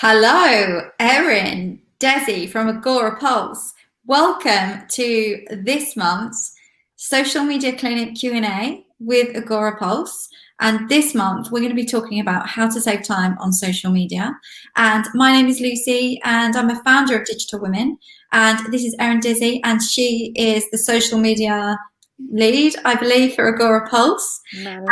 Hello, Erinn, Dhesi from Agora Pulse. Welcome to this month's Social Media Clinic Q&A with Agora Pulse. And this month, we're going to be talking about how to save time on social media. And my name is Lucy, and I'm a founder of Digital Women. And this is Erinn Dhesi, and she is the social media lead, I believe, for Agora Pulse.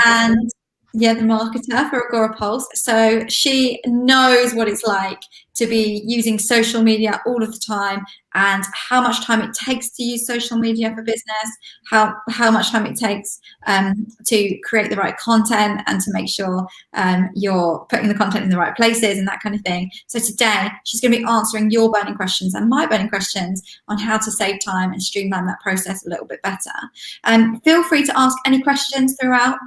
And yeah, the marketer for Agora Pulse. So she knows what it's like to be using social media all of the time and how much time it takes to use social media for business, how much time it takes to create the right content and to make sure you're putting the content in the right places and that kind of thing. So today she's going to be answering your burning questions and my burning questions on how to save time and streamline that process a little bit better. Feel free to ask any questions throughout,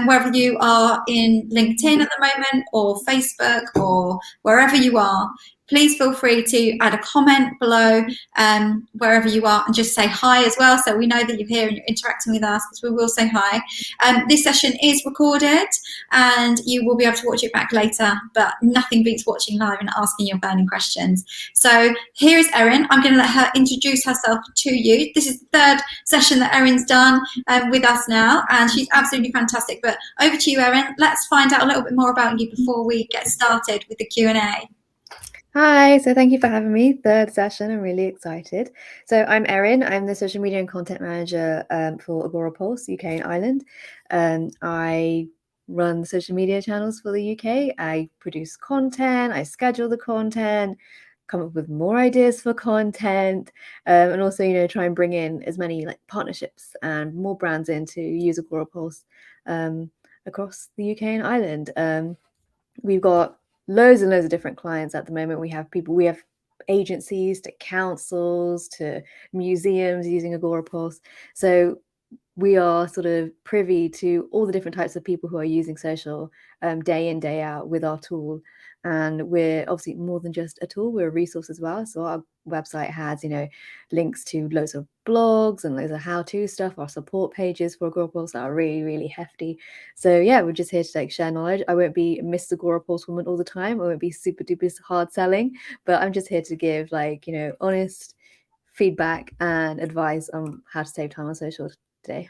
whether you are in LinkedIn at the moment or Facebook or wherever you are. Please feel free to add a comment below wherever you are and just say hi as well, so we know that you're here and you're interacting with us, because we will say hi. This session is recorded and you will be able to watch it back later, but nothing beats watching live and asking your burning questions. So here is Erinn. I'm going to let her introduce herself to you. This is the third session that Erinn's done with us now, and she's absolutely fantastic. But over to you, Erinn. Let's find out a little bit more about you before we get started with the Q&A. Hi, so thank you for having me. Third session, I'm really excited. So I'm Erinn. I'm the social media and content manager for Agora Pulse, UK and Ireland. I run the social media channels for the UK. I produce content, I schedule the content, come up with more ideas for content, and also, try and bring in as many partnerships and more brands in to use Agora Pulse across the UK and Ireland. We've got loads and loads of different clients at the moment. We have agencies to councils to museums using Agora Pulse. So we are sort of privy to all the different types of people who are using social day in, day out with our tool. And we're obviously more than just a tool, we're a resource as well. So our website has, links to loads of blogs and loads of how-to stuff, our support pages for Agora Pulse that are really, really hefty. So yeah, we're just here to share knowledge. I won't be Miss Agora Pulse woman all the time. I won't be super duper hard selling, but I'm just here to give honest feedback and advice on how to save time on social today.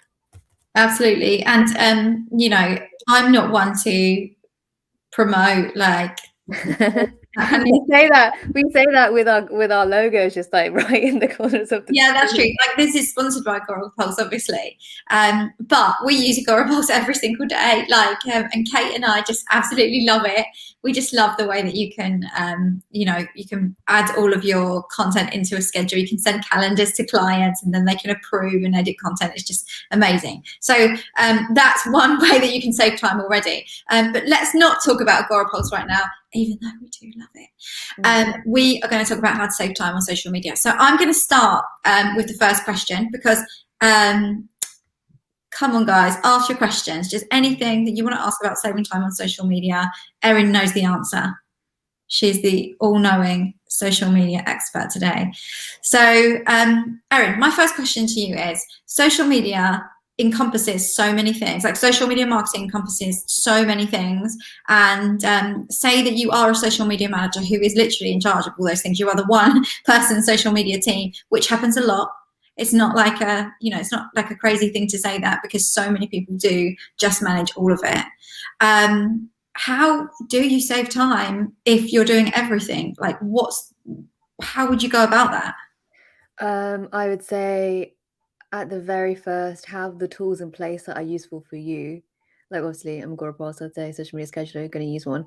Absolutely. And I'm not one to promote we say that with our logos just right in the corners of the yeah, that's true. This is sponsored by Agora Pulse, obviously, but we use Agora Pulse every single day. And Kate and I just absolutely love it. We just love the way that you can you can add all of your content into a schedule. You can send calendars to clients and then they can approve and edit content. It's just amazing. So that's one way that you can save time already. But let's not talk about Agora Pulse right now, even though we do love it. We are going to talk about how to save time on social media. So I'm going to start with the first question, because come on guys, ask your questions. Just anything that you want to ask about saving time on social media. Erinn knows the answer. She's the all-knowing social media expert today. So Erinn, my first question to you is, social media encompasses so many things. Social media marketing encompasses so many things, and say that you are a social media manager who is literally in charge of all those things. You are the one person social media team, which happens a lot. It's not like it's not like a crazy thing to say that, because so many people do just manage all of it. How do you save time if you're doing everything? How would you go about that? I would say, at the very first, have the tools in place that are useful for you. Obviously, I'm Agora Pulse, I'd say social media scheduler, you're going to use one,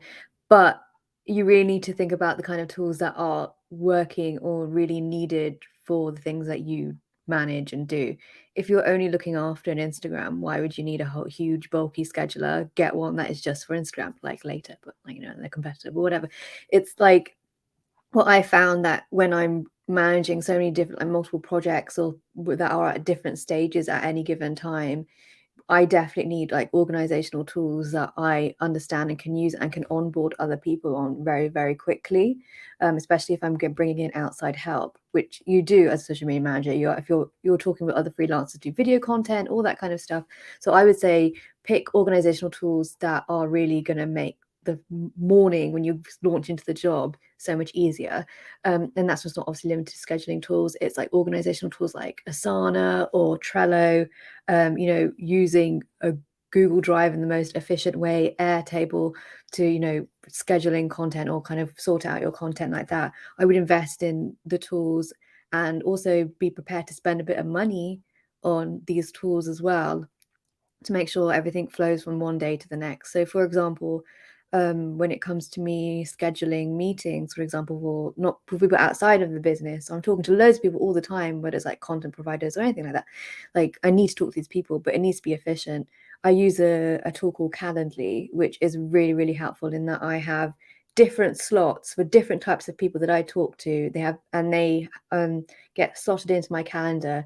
but you really need to think about the kind of tools that are working or really needed for the things that you manage and do. If you're only looking after an Instagram, why would you need a whole huge bulky scheduler? Get one that is just for Instagram, later, but they're competitive or whatever. It's what I found, that when I'm managing so many different multiple projects or that are at different stages at any given time, I definitely need organizational tools that I understand and can use and can onboard other people on very, very quickly, especially if I'm bringing in outside help, which you do as a social media manager. If you're talking with other freelancers, do video content, all that kind of stuff. So I would say pick organizational tools that are really going to make the morning when you launch into the job so much easier. And that's just not obviously limited to scheduling tools. It's like organizational tools like Asana or Trello, using a Google Drive in the most efficient way, Airtable to, scheduling content or kind of sort out your content like that. I would invest in the tools and also be prepared to spend a bit of money on these tools as well to make sure everything flows from one day to the next. So, for example, when it comes to me scheduling meetings, for example, for people outside of the business, I'm talking to loads of people all the time, whether it's like content providers or anything like that. Like, I need to talk to these people, but it needs to be efficient. I use a tool called Calendly, which is really, really helpful in that I have different slots for different types of people that I talk to. They get slotted into my calendar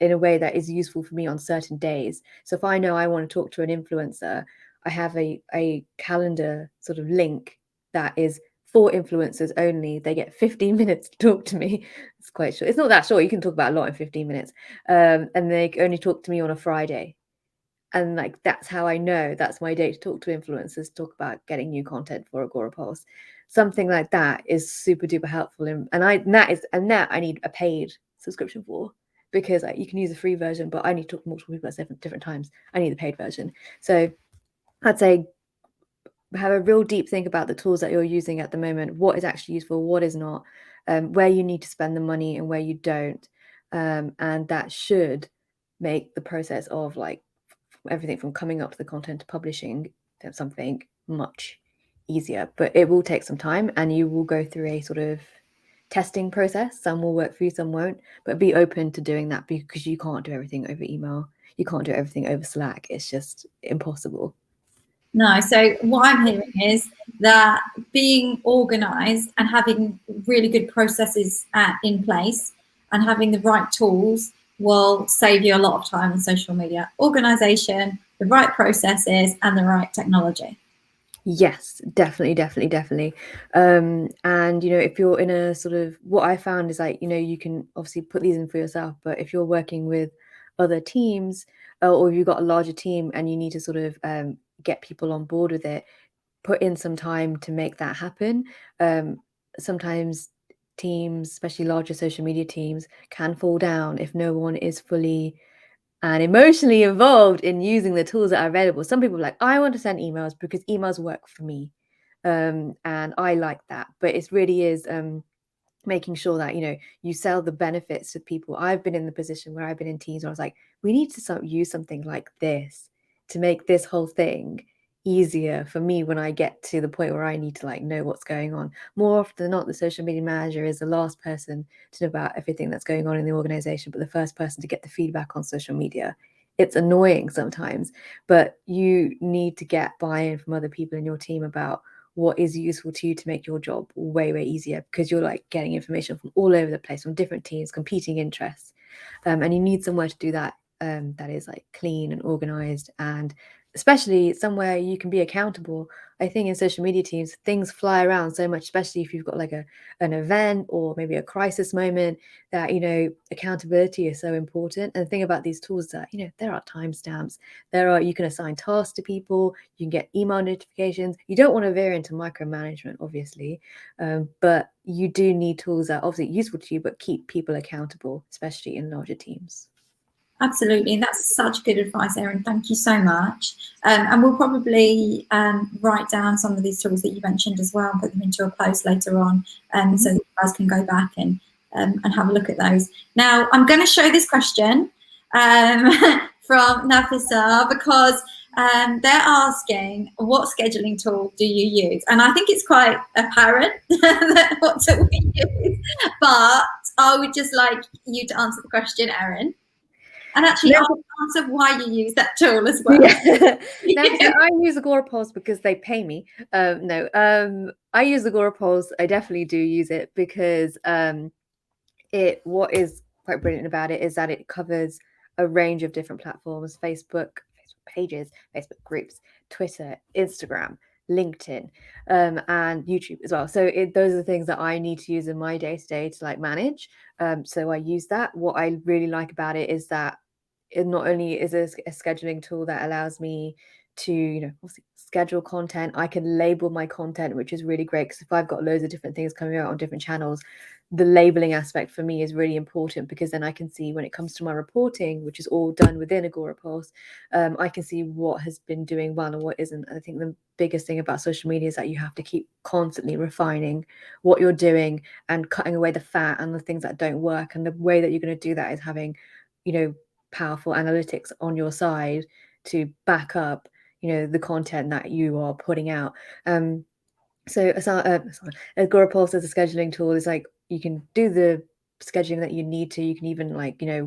in a way that is useful for me on certain days. So if I know I want to talk to an influencer, I have a calendar sort of link that is for influencers only. They get 15 minutes to talk to me. It's quite short. It's not that short. You can talk about a lot in 15 minutes. And they only talk to me on a Friday. And like, that's how I know that's my day to talk to influencers, talk about getting new content for Agora Pulse. Something like that is super duper helpful. And that I need a paid subscription for, because you can use a free version, but I need to talk to multiple people at different times. I need the paid version. So I'd say have a real deep think about the tools that you're using at the moment. What is actually useful, what is not, where you need to spend the money and where you don't. And that should make the process of like everything from coming up to the content to publishing something much easier. But it will take some time, and you will go through a sort of testing process. Some will work for you, some won't, but be open to doing that, because you can't do everything over email. You can't do everything over Slack. It's just impossible. No, so what I'm hearing is that being organized and having really good processes in place and having the right tools will save you a lot of time on social media. Organization, the right processes, and the right technology. Yes, definitely. And if you're in a sort of, what I found is like, you can obviously put these in for yourself, but if you're working with other teams, or if you've got a larger team and you need to sort of get people on board with it, put in some time to make that happen. Sometimes teams, especially larger social media teams, can fall down if no one is fully and emotionally involved in using the tools that are available. Some people are like, I want to send emails because emails work for me. And I like that. But it really is making sure that, you sell the benefits to people. I've been in the position where I've been in teams where I was like, we need to use something like this to make this whole thing easier for me when I get to the point where I need to like know what's going on. More often than not, the social media manager is the last person to know about everything that's going on in the organization, but the first person to get the feedback on social media. It's annoying sometimes, but you need to get buy-in from other people in your team about what is useful to you to make your job way easier, because you're like getting information from all over the place, from different teams, competing interests, and you need somewhere to do that that is like clean and organized, and especially somewhere you can be accountable. I think in social media teams, things fly around so much, especially if you've got like an event or maybe a crisis moment, that accountability is so important. And the thing about these tools that there are timestamps, you can assign tasks to people, you can get email notifications. You don't want to veer into micromanagement, obviously, but you do need tools that are obviously useful to you but keep people accountable, especially in larger teams. Absolutely. That's such good advice, Erinn. Thank you so much. And we'll probably write down some of these tools that you mentioned as well and put them into a post later on, so that you guys can go back and have a look at those. Now, I'm going to show this question from Nafisa, because they're asking, what scheduling tool do you use? And I think it's quite apparent what tool we use, but I would just like you to answer the question, Erinn. And actually, I'll answer why you use that tool as well. Yeah. I use Agora Pulse because they pay me. I use Agora Pulse. I definitely do use it because what is quite brilliant about it is that it covers a range of different platforms: Facebook pages, Facebook groups, Twitter, Instagram, LinkedIn, and YouTube as well. So those are the things that I need to use in my day-to-day to like manage. So I use that. What I really like about it is that it not only is a scheduling tool that allows me to, obviously schedule content. I can label my content, which is really great, because if I've got loads of different things coming out on different channels, the labeling aspect for me is really important, because then I can see when it comes to my reporting, which is all done within Agora Pulse, I can see what has been doing well and what isn't. And I think the biggest thing about social media is that you have to keep constantly refining what you're doing and cutting away the fat and the things that don't work. And the way that you're going to do that is having, powerful analytics on your side to back up, the content that you are putting out. So Agora Pulse as a scheduling tool is like, you can do the scheduling that you need to. You can even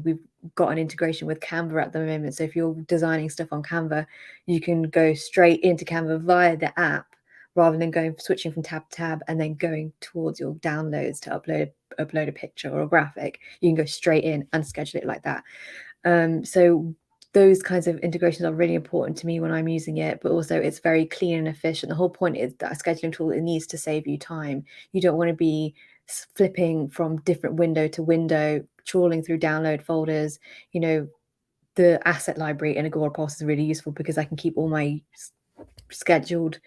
we've got an integration with Canva at the moment. So if you're designing stuff on Canva, you can go straight into Canva via the app, rather than switching from tab to tab and then going towards your downloads to upload a picture or a graphic. You can go straight in and schedule it like that. So those kinds of integrations are really important to me when I'm using it, but also it's very clean and efficient. The whole point is that a scheduling tool, it needs to save you time. You don't want to be flipping from different window to window, trawling through download folders. The asset library in Agora Pulse is really useful, because I can keep all my scheduled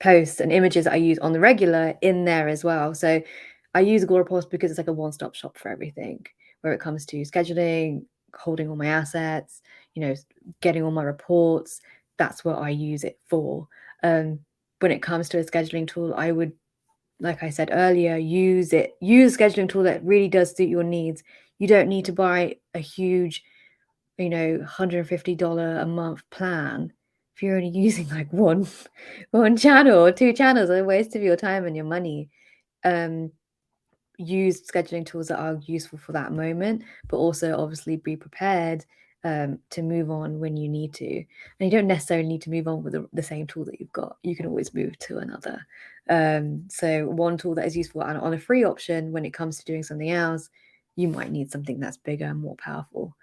posts and images that I use on the regular in there as well. So I use Agora Pulse because it's like a one-stop shop for everything, where it comes to scheduling, holding all my assets, getting all my reports. That's what I use it for. When it comes to a scheduling tool, I would, like I said earlier, use a scheduling tool that really does suit your needs. You don't need to buy a huge, $150 a month plan if you're only using like one channel or two channels. A waste of your time and your money. Use scheduling tools that are useful for that moment, but also obviously be prepared to move on when you need to. And you don't necessarily need to move on with the same tool that you've got. You can always move to another. So one tool that is useful on a free option, when it comes to doing something else, you might need something that's bigger and more powerful.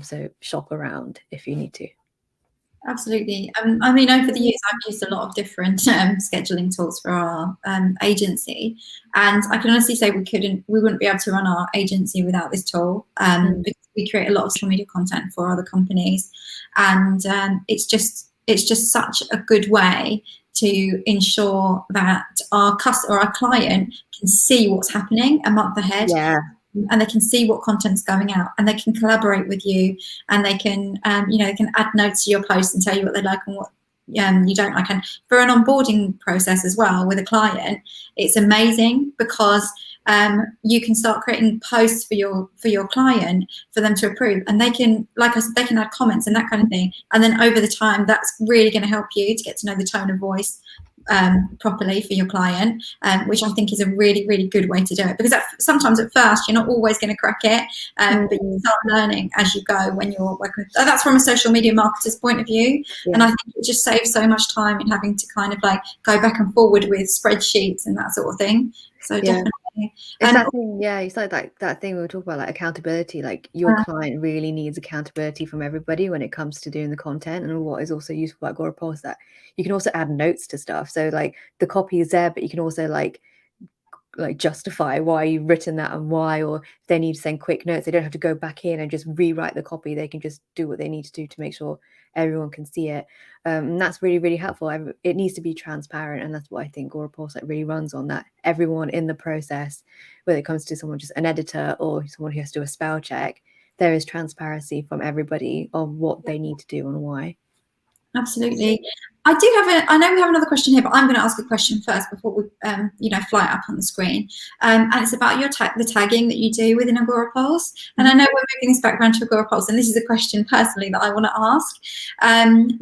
So shop around if you need to. Absolutely. I mean, over the years, I've used a lot of different scheduling tools for our agency, and I can honestly say we wouldn't be able to run our agency without this tool, because we create a lot of social media content for other companies, and it's just such a good way to ensure that our customer or our client can see what's happening a month ahead. Yeah. And they can see what content's going out, and they can collaborate with you, and they can they can add notes to your posts and tell you what they like and what you don't like. And for an onboarding process as well with a client, it's amazing, because you can start creating posts for your client for them to approve, and they can, like I said, they can add comments and that kind of thing. And then over the time, that's really going to help you to get to know the tone of voice properly for your client, which I think is a really, really good way to do it, because sometimes at first you're not always going to crack it, but you start learning as you go when you're working with, that's from a social media marketer's point of view. Yeah. And I think it just saves so much time in having to kind of like go back and forward with spreadsheets and that sort of thing. So definitely. It's that thing, it's like that thing we were talking about, like accountability. Like your client really needs accountability from everybody when it comes to doing the content. And what is also useful about Agora Pulse, that you can also add notes to stuff. So like the copy is there, but you can also like justify why you've written that and why, or if they need to send quick notes, they don't have to go back in and just rewrite the copy. They can just do what they need to do to make sure everyone can see it. And that's really, really helpful. It needs to be transparent, and that's what I think Agora Pulse really runs on, that everyone in the process, whether it comes to someone just an editor or someone who has to do a spell check, there is transparency from everybody on what they need to do and why. Absolutely. I know we have another question here, but I'm going to ask a question first before we, fly it up on the screen. And it's about the tagging that you do within Agora Pulse. And I know we're moving this back around to Agora Pulse, and this is a question personally that I want to ask.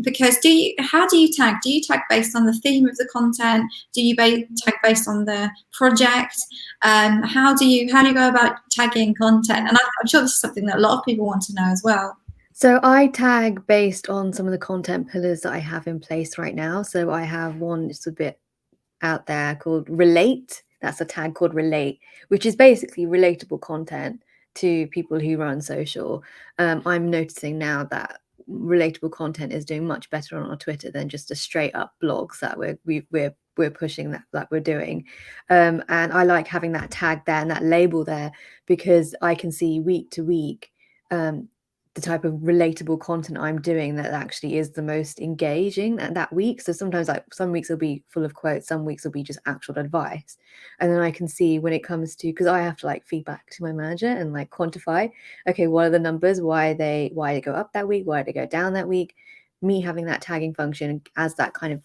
Because how do you tag? Do you tag based on the theme of the content? Do you tag based on the project? How do you go about tagging content? And I'm sure this is something that a lot of people want to know as well. So I tag based on some of the content pillars that I have in place right now. So I have one, it's a bit out there, called Relate. That's a tag called Relate, which is basically relatable content to people who run social. I'm noticing now that relatable content is doing much better on our Twitter than just a straight up blogs that we're pushing that we're doing. And I like having that tag there and that label there, because I can see week to week the type of relatable content I'm doing that actually is the most engaging that week. So sometimes, like, some weeks will be full of quotes, some weeks will be just actual advice. And then I can see when it comes to, because I have to like feedback to my manager and like quantify, okay, what are the numbers, why they go up that week, why they go down that week. Me having that tagging function as that kind of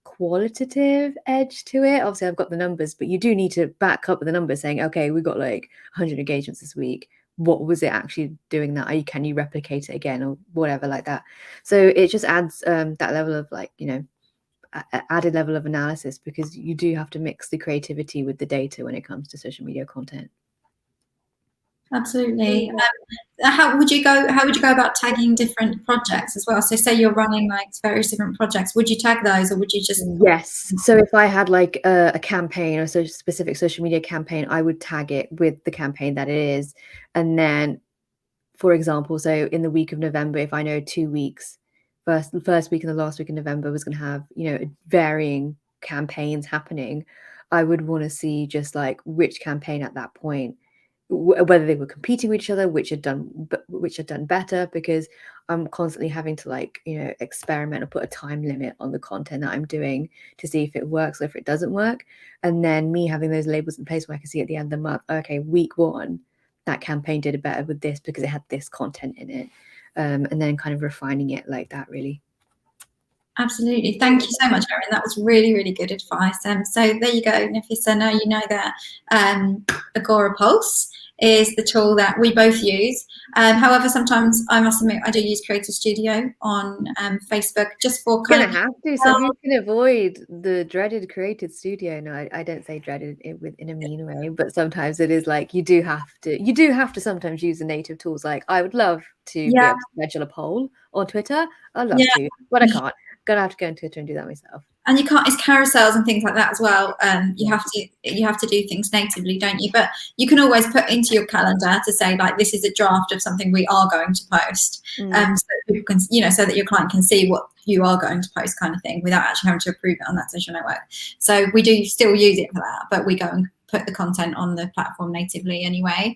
qualitative edge to it. Obviously I've got the numbers, but you do need to back up with the numbers saying, okay, we got like 100 engagements this week. What was it actually doing that? Can you replicate it again or whatever like that? So it just adds that level of like, added level of analysis, because you do have to mix the creativity with the data when it comes to social media content. Absolutely. How would you go about tagging different projects as well? So say you're running like various different projects, would you tag those, or would you just? Yes. So if I had like a campaign or a specific social media campaign, I would tag it with the campaign that it is. And then, for example, so in the week of November, if I know 2 weeks, the first week and the last week in November was going to have, varying campaigns happening, I would want to see just like which campaign at that point, whether they were competing with each other, which had done better, because I'm constantly having to like, experiment or put a time limit on the content that I'm doing to see if it works or if it doesn't work. And then me having those labels in place where I can see at the end of the month, okay, week 1, that campaign did it better with this because it had this content in it. And then kind of refining it like that, really. Absolutely. Thank you so much, Erinn. That was really, really good advice. So there you go, Nafisa. Now you know that Agora Pulse is the tool that we both use. However, sometimes I must admit I do use Creator Studio on Facebook just for You're gonna have to, so who can avoid the dreaded Creator Studio? No, I don't say dreaded in a mean way, but sometimes it is like you do have to sometimes use the native tools. Like I would love to be able to schedule a poll on Twitter. I'd love to, but I can't. Gonna have to go on Twitter and do that myself. And you can't, it's carousels and things like that as well. You have to do things natively, don't you? But you can always put into your calendar to say like, this is a draft of something we are going to post, so that people can, so that your client can see what you are going to post, kind of thing, without actually having to approve it on that social network. So we do still use it for that, but we go and put the content on the platform natively anyway.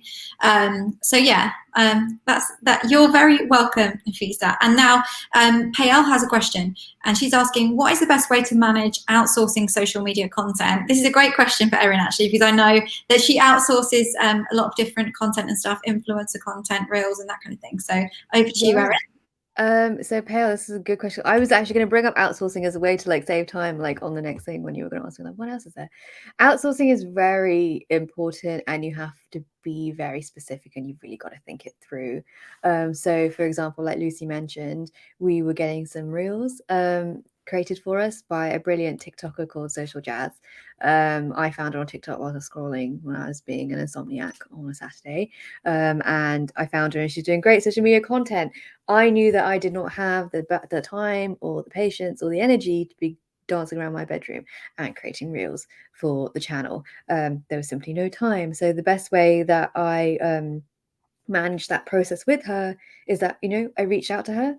So yeah, that's that. You're very welcome, Nafisa. And now Payal has a question, and she's asking, what is the best way to manage outsourcing social media content? This is a great question for Erinn, actually, because I know that she outsources a lot of different content and stuff, influencer content, reels and that kind of thing. So over to you, Erinn. So Pale, this is a good question. I was actually going to bring up outsourcing as a way to like save time, like on the next thing when you were going to ask me like, what else is there? Outsourcing is very important, and you have to be very specific, and you've really got to think it through. So for example, like Lucy mentioned, we were getting some reels created for us by a brilliant TikToker called Social Jazz. I found her on TikTok while I was scrolling when I was being an insomniac on a Saturday, and I found her, and she's doing great social media content. I knew that I did not have the time or the patience or the energy to be dancing around my bedroom and creating reels for the channel. There was simply no time. So the best way that I manage that process with her is that, I reached out to her.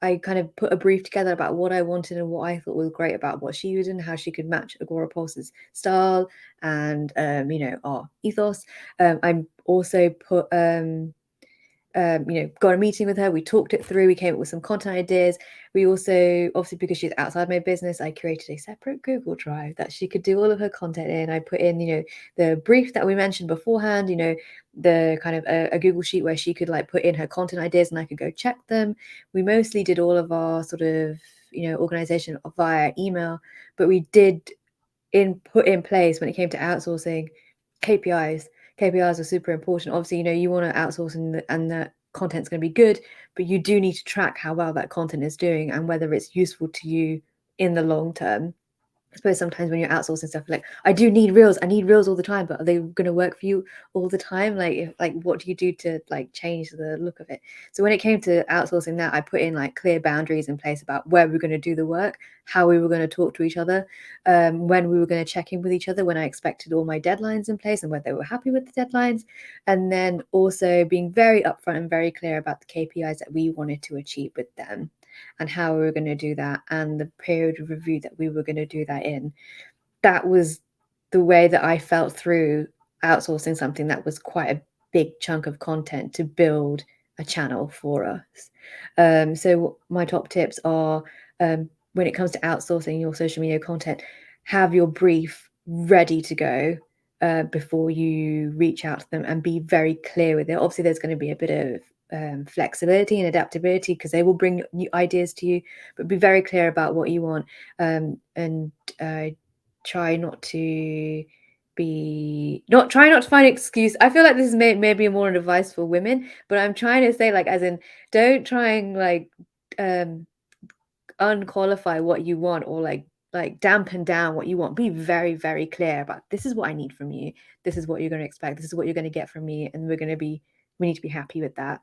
I kind of put a brief together about what I wanted and what I thought was great about what she was and how she could match Agora Pulse's style and, our ethos. I also put got a meeting with her. We talked it through. We came up with some content ideas. We also, obviously, because she's outside my business, I created a separate Google Drive that she could do all of her content in. I put in, the brief that we mentioned beforehand, the kind of a Google sheet where she could like put in her content ideas and I could go check them. We mostly did all of our sort of, organization via email, but we did put in place when it came to outsourcing KPIs. KPIs are super important. Obviously, you want to outsource and the content's going to be good, but you do need to track how well that content is doing and whether it's useful to you in the long term. I suppose sometimes when you're outsourcing stuff, like I need reels all the time, but are they going to work for you all the time? Like what do you do to like change the look of it? So when it came to outsourcing that, I put in like clear boundaries in place about where we were going to do the work, how we were going to talk to each other, when we were going to check in with each other, when I expected all my deadlines in place and whether they were happy with the deadlines, and then also being very upfront and very clear about the KPIs that we wanted to achieve with them and how we were going to do that and the period of review that we were going to do that in. That was the way that I felt through outsourcing something that was quite a big chunk of content to build a channel for us. So my top tips are, when it comes to outsourcing your social media content, have your brief ready to go before you reach out to them, and be very clear with it. Obviously, there's going to be a bit of flexibility and adaptability because they will bring new ideas to you, but be very clear about what you want, and try not to find an excuse. I feel like this is maybe more advice for women, but I'm trying to say, like, as in, don't try and like unqualify what you want, or like dampen down what you want. Be very, very clear about, this is what I need from you, this is what you're going to expect, this is what you're going to get from me, and we need to be happy with that.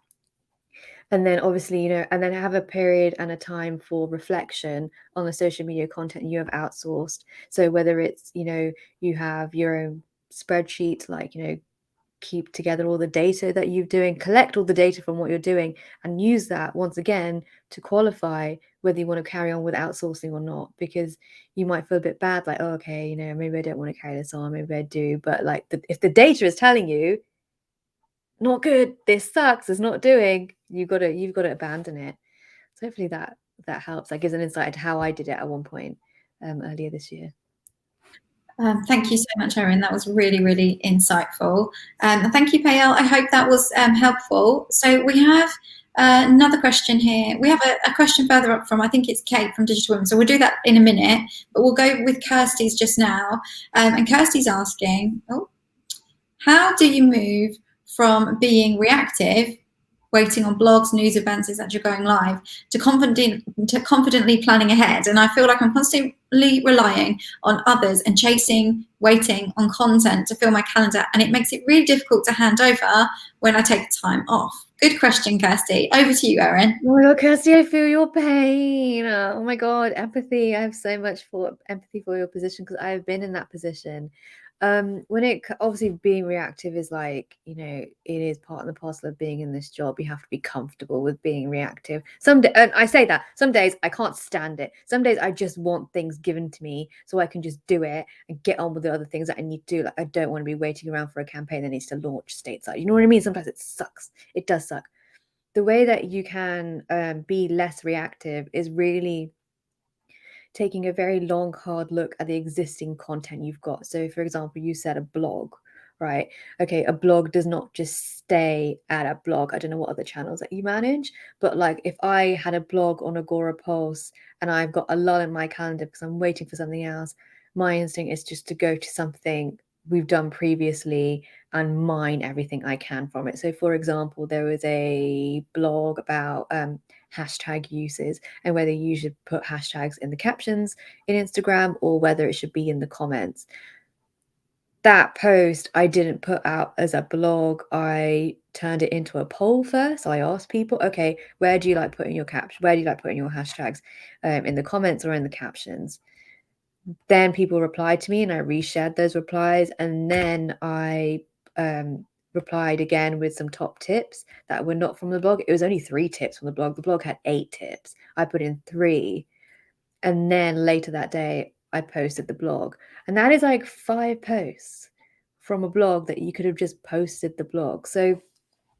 And then obviously, and then have a period and a time for reflection on the social media content you have outsourced. So whether it's, you have your own spreadsheet, like, keep together all the data that you're doing, collect all the data from what you're doing, and use that once again to qualify whether you want to carry on with outsourcing or not. Because you might feel a bit bad, like, oh, okay, maybe I don't want to carry this on, maybe I do, but like, if the data is telling you not good, this sucks, it's not doing, you've got to abandon it. So hopefully that helps. That gives an insight into how I did it at one point earlier this year. Thank you so much, Erinn. That was really, really insightful. Thank you, Payal. I hope that was helpful. So we have another question here. We have a question further up from, I think it's Kate from Digital Women. So we'll do that in a minute, but we'll go with Kirsty's just now. And Kirsty's asking, how do you move from being reactive, waiting on blogs, news events, as you're going live, to confidently planning ahead? And I feel like I'm constantly relying on others and waiting on content to fill my calendar, and it makes it really difficult to hand over when I take time off. Good question, Kirsty. Over to you, Erinn. Oh my God, Kirsty, I feel your pain. Oh my God, empathy. I have so much empathy for your position, because I have been in that position. When it obviously, being reactive is like, it is part and parcel of being in this job. You have to be comfortable with being reactive. And I say that some days I can't stand it. Some days I just want things given to me so I can just do it and get on with the other things that I need to do. Like, I don't want to be waiting around for a campaign that needs to launch stateside. You know what I mean? Sometimes it sucks. It does suck. The way that you can be less reactive is really taking a very long, hard look at the existing content you've got. So, for example, you said a blog, right? Okay, a blog does not just stay at a blog. I don't know what other channels that you manage, but like, if I had a blog on Agora Pulse and I've got a lull in my calendar because I'm waiting for something else, my instinct is just to go to something we've done previously and mine everything I can from it. So, for example, there was a blog about hashtag uses, and whether you should put hashtags in the captions in Instagram or whether it should be in the comments. That post I didn't put out as a blog. I turned it into a poll first. So I asked people, okay, where do you like putting your caption? Where do you like putting your hashtags? In the comments or in the captions? Then people replied to me, and I reshared those replies, and then I replied again with some top tips that were not from the blog. It was only 3 tips from the blog. The blog had 8 tips. I put in 3, and then later that day I posted the blog, and that is like 5 posts from a blog that you could have just posted the blog. So,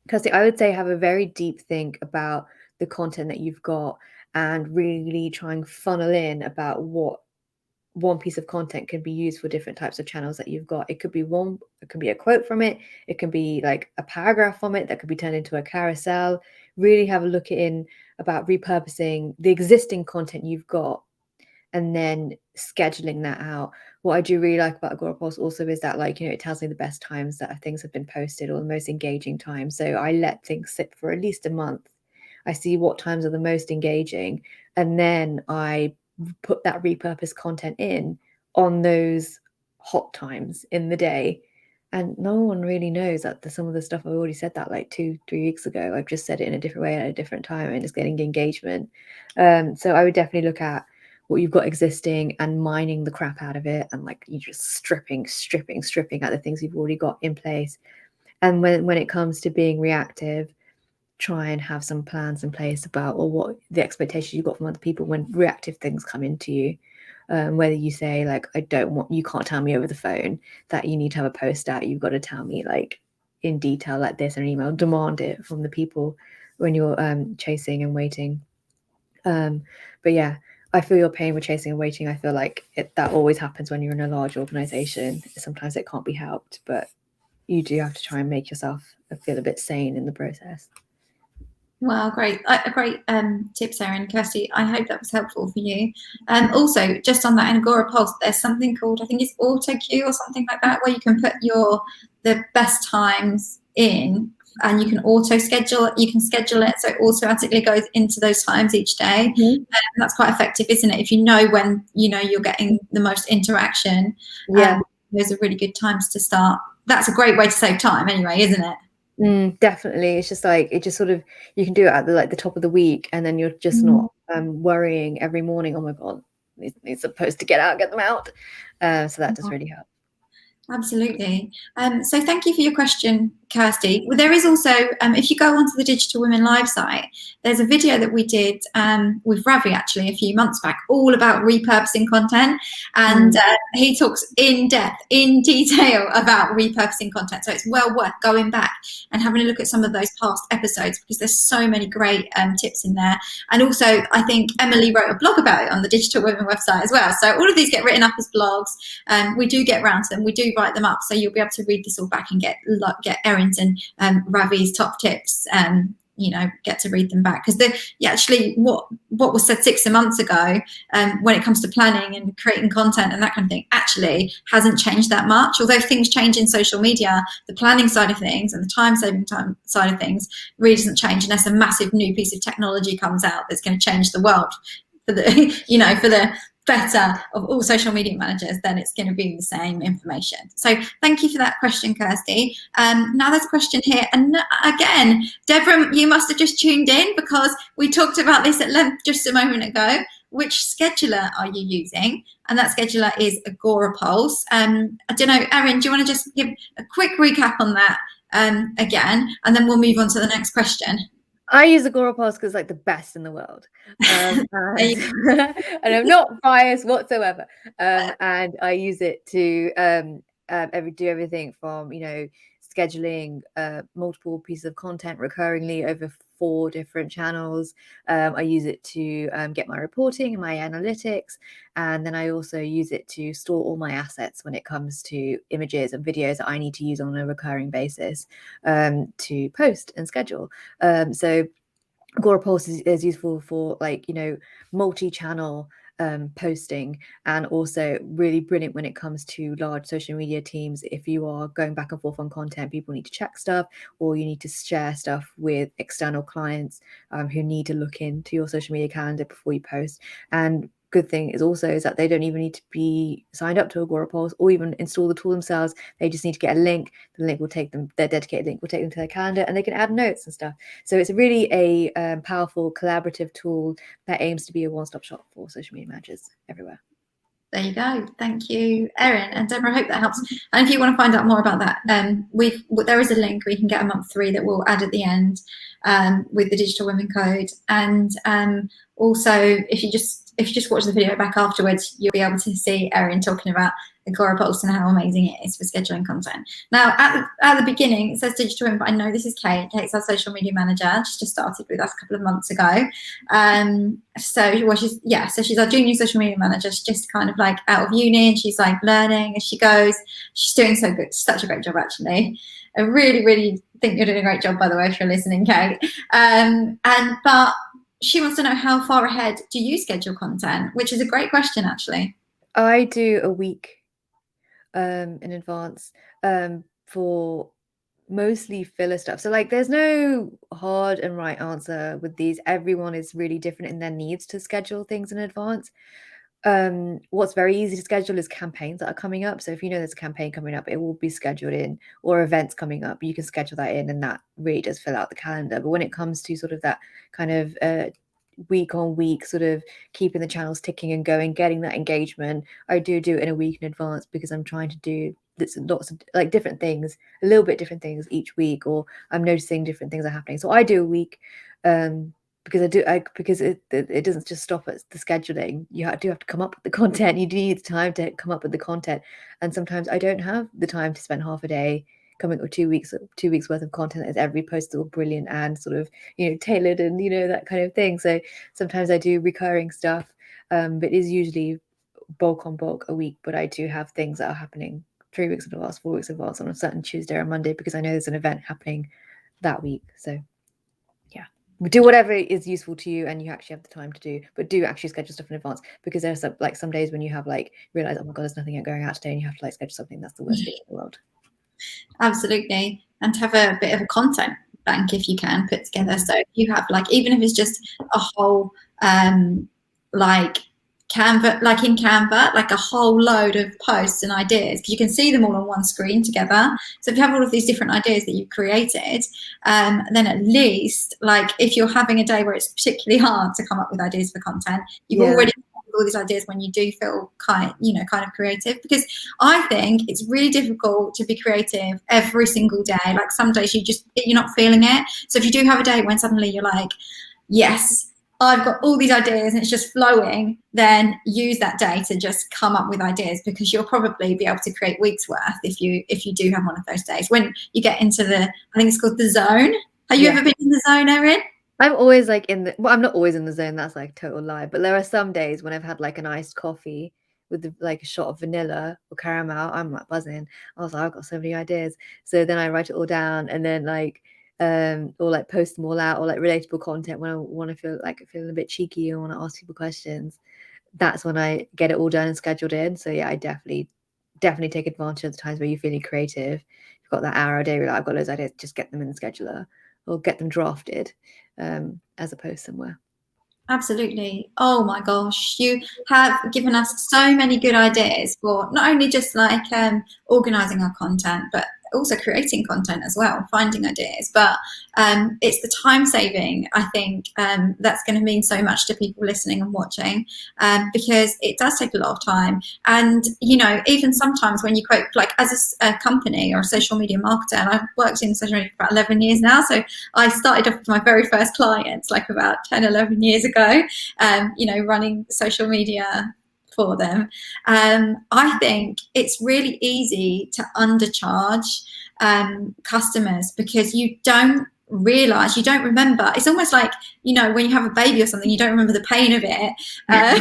Kirsty, I would say have a very deep think about the content that you've got, and really try and funnel in about what one piece of content can be used for different types of channels that you've got. It could be a quote from it. It can be like a paragraph from it that could be turned into a carousel. Really have a look in about repurposing the existing content you've got, and then scheduling that out. What I do really like about Agora Pulse also is that, like, it tells me the best times that things have been posted, or the most engaging times. So I let things sit for at least a month. I see what times are the most engaging, and then I put that repurposed content in on those hot times in the day. And no one really knows that some of the stuff I've already said that like 2-3 weeks ago. I've just said it in a different way at a different time, and it's getting engagement. So I would definitely look at what you've got existing and mining the crap out of it, and like, you just stripping at the things you've already got in place. And when it comes to being reactive, try and have some plans in place about, or what the expectations you've got from other people when reactive things come into you. Whether you say, like, you can't tell me over the phone that you need to have a post out. You've got to tell me, like, in detail like this in an email. Demand it from the people when you're chasing and waiting. But yeah, I feel your pain with chasing and waiting. I feel like that always happens when you're in a large organization. Sometimes it can't be helped, but you do have to try and make yourself feel a bit sane in the process. Wow, great tips, Erin. Kirsty, I hope that was helpful for you. Also, just on that Agora Pulse, there's something called, I think it's auto queue or something like that, where you can put the best times in, and you can auto schedule. You can schedule it so it automatically goes into those times each day. Mm-hmm. That's quite effective, isn't it? If you know when you're getting the most interaction. Yeah. Those are really good times to start. That's a great way to save time, anyway, isn't it? Definitely. It's just like, it just sort of, you can do it at the top of the week, and then you're just not worrying every morning, oh my god, it's supposed to get them out. So that does really help. Absolutely. So thank you for your question, Kirsty. Well, there is also, if you go onto the Digital Women Live site, there's a video that we did with Ravi actually a few months back, all about repurposing content. And he talks in depth, in detail about repurposing content. So it's well worth going back and having a look at some of those past episodes, because there's so many great tips in there. And also, I think Emily wrote a blog about it on the Digital Women website as well. So all of these get written up as blogs. We do get around to them. We do write them up, so you'll be able to read this all back and get Erin's and Ravi's top tips. Get to read them back, because actually what was said 6 months ago when it comes to planning and creating content and that kind of thing actually hasn't changed that much. Although things change in social media, the planning side of things and the time side of things really doesn't change unless a massive new piece of technology comes out that's going to change the world for the for the better of all social media managers. Then it's going to be the same information. So thank you for that question, Kirsty. Now there's a question here, and again, Deborah, you must have just tuned in, because we talked about this at length just a moment ago. Which scheduler are you using? And that scheduler is Agora Pulse. I don't know, Erinn, do you want to just give a quick recap on that again, and then we'll move on to the next question? I use Agora Pulse because it's like the best in the world, and I'm not biased whatsoever. And I use it to do everything from scheduling multiple pieces of content recurringly over 4 different channels. I use it to get my reporting and my analytics, and then I also use it to store all my assets when it comes to images and videos that I need to use on a recurring basis to post and schedule. So Agora Pulse is useful for multi-channel posting, and also really brilliant when it comes to large social media teams. If you are going back and forth on content, people need to check stuff, or you need to share stuff with external clients who need to look into your social media calendar before you post. And good thing is that they don't even need to be signed up to Agora Pulse or even install the tool themselves. They just need to get a link. The link will take them, their dedicated link will take them to their calendar, and they can add notes and stuff. So it's really a powerful collaborative tool that aims to be a one-stop shop for social media managers everywhere. There you go. Thank you, Erinn and Deborah. I hope that helps. And if you want to find out more about that, there is a link where you can get a month free that we'll add at the end with the Digital Women Code. And also, if you just watch the video back afterwards, you'll be able to see Erinn talking about Agora Pulse and how amazing it is for scheduling content. Now, at the beginning, it says Digital Women, but I know this is Kate. Kate's our social media manager. She's just started with us a couple of months ago. So she's our junior social media manager. She's just kind of like out of uni, and she's like learning as she goes. She's doing so good, such a great job, actually. I really, really think you're doing a great job, by the way, if you're listening, Kate. But she wants to know, how far ahead do you schedule content? Which is a great question, actually. I do a week in advance for mostly filler stuff. So there's no hard and right answer with these. Everyone is really different in their needs to schedule things in advance. What's very easy to schedule is campaigns that are coming up. So if you know there's a campaign coming up, it will be scheduled in, or events coming up, you can schedule that in, and that really does fill out the calendar. But when it comes to sort of that kind of week on week, sort of keeping the channels ticking and going, getting that engagement, I do it in a week in advance, because I'm trying to do lots of different things, a little bit different things each week, or I'm noticing different things are happening. So I do a week because it doesn't just stop at the scheduling. You do have to come up with the content. You do need the time to come up with the content, and sometimes I don't have the time to spend half a day coming up with 2 weeks worth of content. Is every post all brilliant and sort of, tailored and, that kind of thing. So sometimes I do recurring stuff, but it is usually bulk on bulk a week. But I do have things that are happening 3 weeks in advance, 4 weeks in advance on a certain Tuesday or Monday, because I know there's an event happening that week. So yeah, do whatever is useful to you and you actually have the time to do, but do actually schedule stuff in advance, because there's some days when you have realize, oh my god, there's nothing going out today, and you have to schedule something. That's the worst thing in the world. Absolutely. And to have a bit of a content bank, if you can, put together. So you have even if it's just a whole Canva, in Canva, a whole load of posts and ideas, because you can see them all on one screen together. So if you have all of these different ideas that you've created, then at least if you're having a day where it's particularly hard to come up with ideas for content, you've already all these ideas when you do feel kind of creative. Because I think it's really difficult to be creative every single day. Some days you're not feeling it. So if you do have a day when suddenly you're like, yes, I've got all these ideas and it's just flowing, then use that day to just come up with ideas, because you'll probably be able to create weeks worth if you do have one of those days. When you get into I think it's called the zone. Have you ever been in the zone, Erinn? I'm always I'm not always in the zone. That's total lie. But there are some days when I've had an iced coffee with a shot of vanilla or caramel. I'm buzzing. I was I've got so many ideas. So then I write it all down, and then or post them all out, or relatable content when I want to feel feeling a bit cheeky and want to ask people questions. That's when I get it all done and scheduled in. So yeah, I definitely take advantage of the times where you're feeling creative. You've got that hour a day where I've got those ideas, just get them in the scheduler or get them drafted as a post somewhere. Absolutely. Oh my gosh, you have given us so many good ideas for not only just organizing our content, but also creating content as well, finding ideas. But it's the time saving, I think, that's going to mean so much to people listening and watching, because it does take a lot of time. And even sometimes when you quote, as a company or a social media marketer, and I've worked in social media for about 11 years now, so I started off with my very first clients about 10, 11 years ago, running social media for them. I think it's really easy to undercharge customers, because you don't remember. It's almost when you have a baby or something, you don't remember the pain of it, but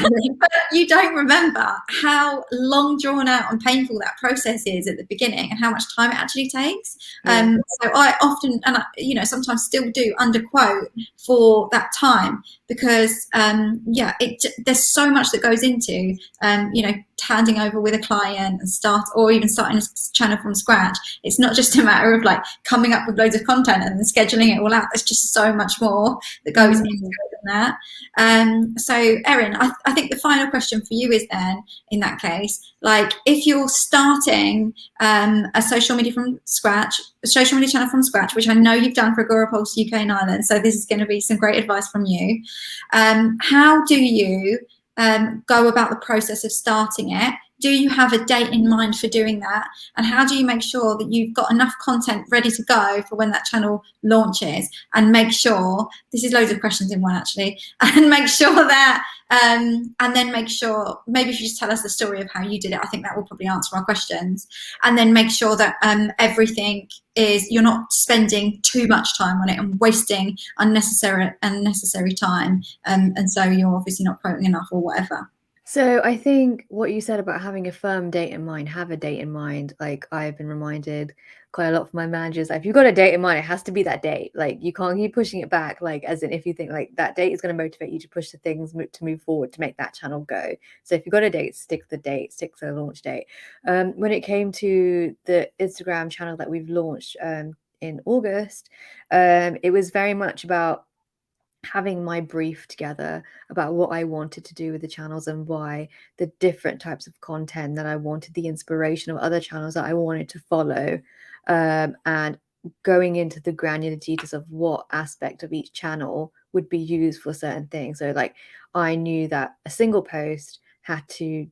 you don't remember how long drawn out and painful that process is at the beginning, and how much time it actually takes. So I often, and sometimes still do, underquote for that time, because there's so much that goes into handing over with a client or even starting a channel from scratch. It's not just a matter of coming up with loads of content and then scheduling it all out. There's just so much more that goes into it than that. So Erinn, I think the final question for you is then, in that case, if you're starting a social media channel from scratch, which I know you've done for Agorapulse UK and Ireland, so this is going to be some great advice from you. How do you go about the process of starting it? Do you have a date in mind for doing that? And how do you make sure that you've got enough content ready to go for when that channel launches? And make sure, this is loads of questions in one actually, and make sure that, and then make sure, maybe if you just tell us the story of how you did it, I think that will probably answer our questions. And then make sure that everything is, you're not spending too much time on it and wasting unnecessary time. And so you're obviously not quoting enough or whatever. So I think what you said about having a firm date in mind, have a date in mind. I've been reminded quite a lot from my managers, if you've got a date in mind, it has to be that date. You can't keep pushing it back. As in, if you think that date is going to motivate you to push the things to move forward, to make that channel go. So if you've got a date, stick to the date, stick to the launch date. When it came to the Instagram channel that we've launched in August, it was very much about having my brief together about what I wanted to do with the channels and why, the different types of content that I wanted, the inspiration of other channels that I wanted to follow, and going into the granular details of what aspect of each channel would be used for certain things. So I knew that a single post had to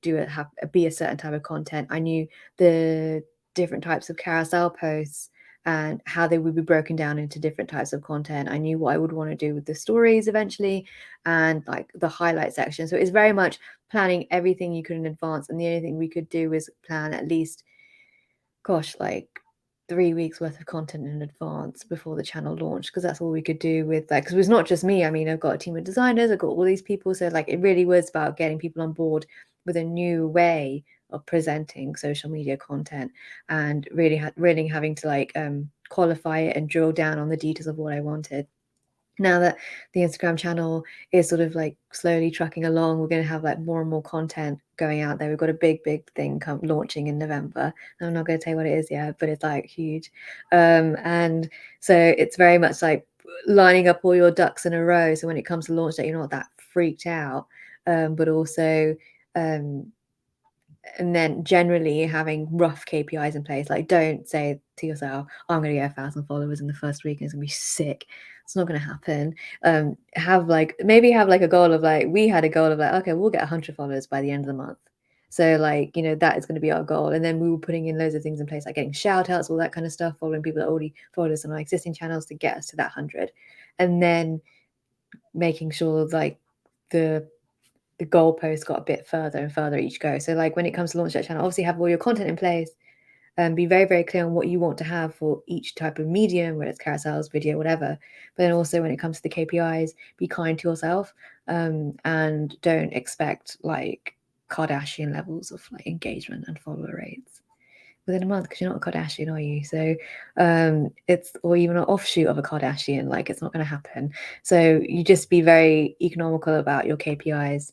be a certain type of content. I knew the different types of carousel posts and how they would be broken down into different types of content. I knew what I would want to do with the stories eventually, and the highlight section. So it's very much planning everything you could in advance. And the only thing we could do was plan at least, 3 weeks worth of content in advance before the channel launched, because that's all we could do with that, because it was not just me. I mean, I've got a team of designers, I've got all these people, so like it really was about getting people on board with a new way of presenting social media content, and really having to like qualify it and drill down on the details of what I wanted. Now that the Instagram channel is sort of like slowly trucking along, we're going to have like more and more content going out there. We've got a big thing launching in November. I'm not going to tell you what it is yet, but it's like huge. And so it's very much like lining up all your ducks in a row. So when it comes to launch day, you're not that freaked out, but also and then generally having rough KPIs in place. Like, don't say to yourself, I'm going to get 1,000 followers in the first week and it's going to be sick. It's not going to happen. Have like a goal of like, we had a goal of like, okay, we'll get 100 followers by the end of the month. So like, you know, that is going to be our goal. And then we were putting in loads of things in place, like getting shout outs, all that kind of stuff, following people that already followed us on our existing channels to get us to that 100. And then making sure like the goalpost got a bit further and further each go. So like when it comes to launch that channel, obviously have all your content in place and be very clear on what you want to have for each type of medium, whether it's carousels, video, whatever. But then also when it comes to the KPIs, be kind to yourself, and don't expect like Kardashian levels of like engagement and follower rates within a month, because you're not a Kardashian, are you? So it's, or even an offshoot of a Kardashian, like it's not going to happen. So you just be very economical about your KPIs.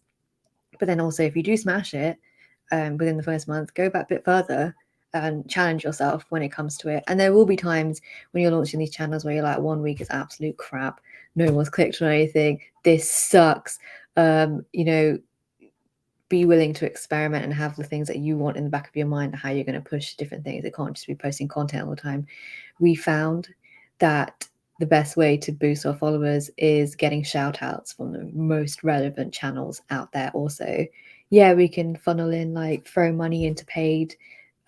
But then also, if you do smash it within the first month, go back a bit further and challenge yourself when it comes to it. And there will be times when you're launching these channels where you're like, 1 week is absolute crap. No one's clicked on anything. This sucks. You know, be willing to experiment and have the things that you want in the back of your mind, how you're going to push different things. It can't just be posting content all the time. We found that the best way to boost our followers is getting shout outs from the most relevant channels out there. Also, yeah, we can funnel in, like throw money into paid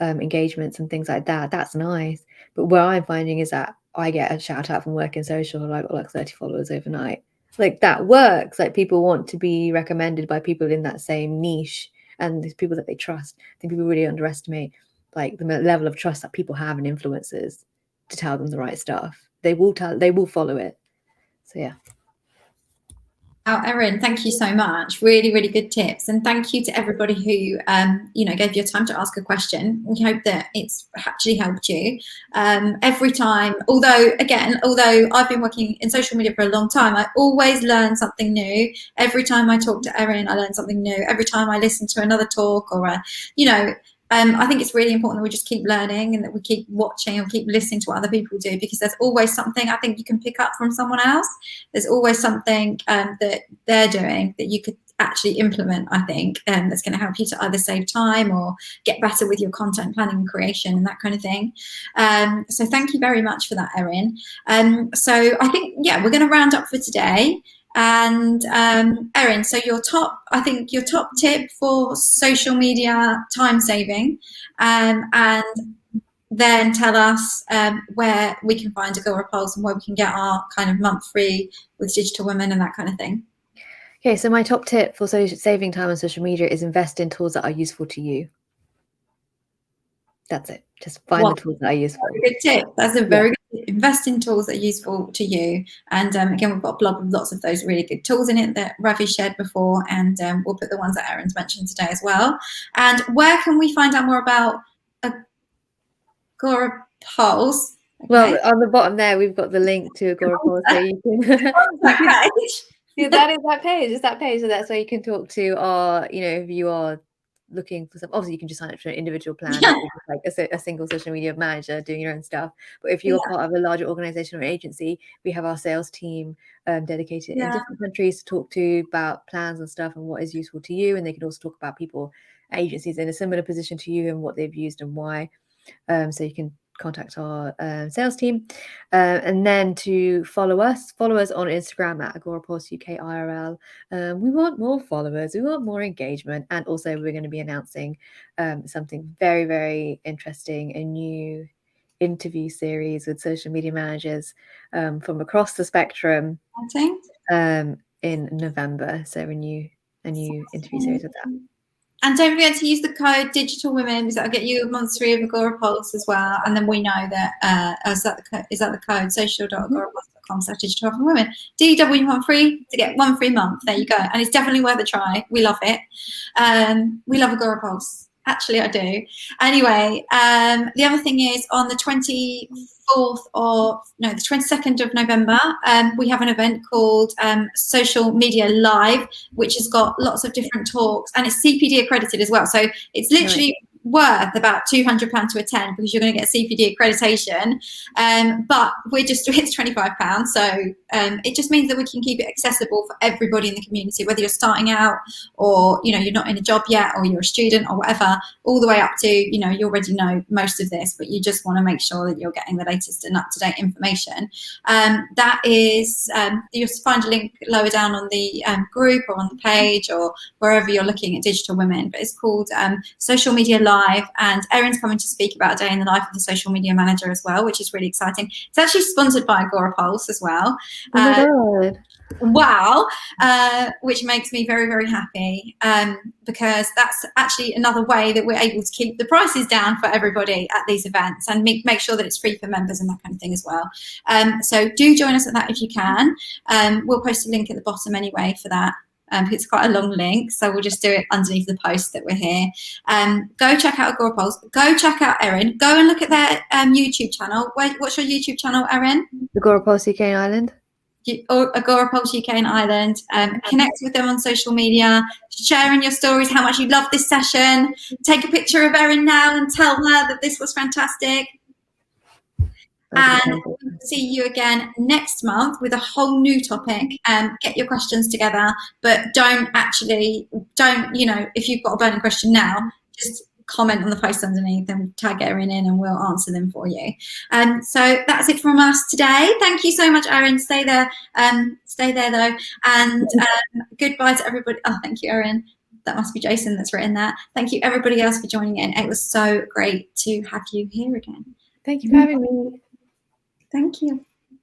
engagements and things like that. That's nice. But what I'm finding is that I get a shout out from Work in Social, and I got like 30 followers overnight. Like that works. Like people want to be recommended by people in that same niche, and there's people that they trust. I think people really underestimate like the level of trust that people have in influencers to tell them the right stuff. They will follow it. So yeah. Oh, Erinn, thank you so much. Really good tips. And thank you to everybody who, gave your time to ask a question. We hope that it's actually helped you. Every time, although I've been working in social media for a long time, I always learn something new. Every time I talk to Erinn, I learn something new. Every time I listen to another talk or, I think it's really important that we just keep learning and that we keep watching and keep listening to what other people do, because there's always something I think you can pick up from someone else. There's always something that they're doing that you could actually implement, I think, that's going to help you to either save time or get better with your content planning and creation and that kind of thing. So thank you very much for that, Erinn. So I think, we're going to round up for today. And Erinn, so your top tip for social media time saving, and then tell us where we can find Agora Pulse and where we can get our kind of month free with Digital Women and that kind of thing. Okay, so my top tip for saving time on social media is invest in tools that are useful to you. That's it. Just find the tools that are useful. Good tip. That's a very good tip. Invest in tools that are useful to you. And again, we've got a blog with lots of those really good tools in it that Ravi shared before, and we'll put the ones that Erinn's mentioned today as well. And where can we find out more about Agora Pulse? Okay. Well, on the bottom there, we've got the link to Agora Pulse, so you can. that page. Yeah, that is that page. It's that page, so that's where you can talk to our, if you are looking for some, obviously you can just sign up for an individual plan, like a single social media manager doing your own stuff. But if you're part of a larger organization or agency, we have our sales team dedicated in different countries to talk to about plans and stuff and what is useful to you, and they can also talk about people, agencies in a similar position to you and what they've used and why. So you can contact our sales team, and then to follow us on Instagram at AgoraPulse UK IRL. We want more followers, we want more engagement, and also we're going to be announcing something very interesting, a new interview series with social media managers from across the spectrum in November. So a new interview series with that. And don't forget to use the code Digital Women, because that'll get you a month free of Agora Pulse as well. And then we know that is that the code social.agorapulse.com/digital women. DW1 free to get 1 free month. There you go. And it's definitely worth a try. We love it. We love Agora Pulse. Actually, I do. Anyway, the other thing is on the 22nd of November, we have an event called Social Media Live, which has got lots of different talks, and it's CPD accredited as well. So it's literally worth about £200 to attend, because you're going to get CPD accreditation. But it's £25, so it just means that we can keep it accessible for everybody in the community, whether you're starting out or you're not in a job yet, or you're a student or whatever, all the way up to you already know most of this, but you just want to make sure that you're getting the latest and up-to-date information. That is, you'll find a link lower down on the group or on the page or wherever you're looking at Digital Women, but it's called Social Media Live, and Erinn's coming to speak about a day in the life of the social media manager as well, which is really exciting. It's actually sponsored by Agora Pulse as well. Oh my God. Wow, which makes me very, very happy, because that's actually another way that we're able to keep the prices down for everybody at these events, and make sure that it's free for members and that kind of thing as well. So do join us at that if you can. We'll post a link at the bottom anyway for that. It's quite a long link, so we'll just do it underneath the post that we're here. Go check out Agora Pulse. Go check out Erinn. Go and look at their YouTube channel. What's your YouTube channel, Erinn? Agora Pulse UK and Ireland. Agora Pulse UK and Ireland. Connect with them on social media, sharing your stories, how much you love this session. Take a picture of Erinn now and tell her that this was fantastic. And we'll see you again next month with a whole new topic. Get your questions together, but don't, if you've got a burning question now, just comment on the post underneath and tag Erinn in, and we'll answer them for you. So that's it from us today. Thank you so much, Erinn. Stay there though, and goodbye to everybody. Oh, thank you, Erinn. That must be Jason that's written that. Thank you everybody else for joining in. It was so great to have you here again. Thank you for having me. Thank you.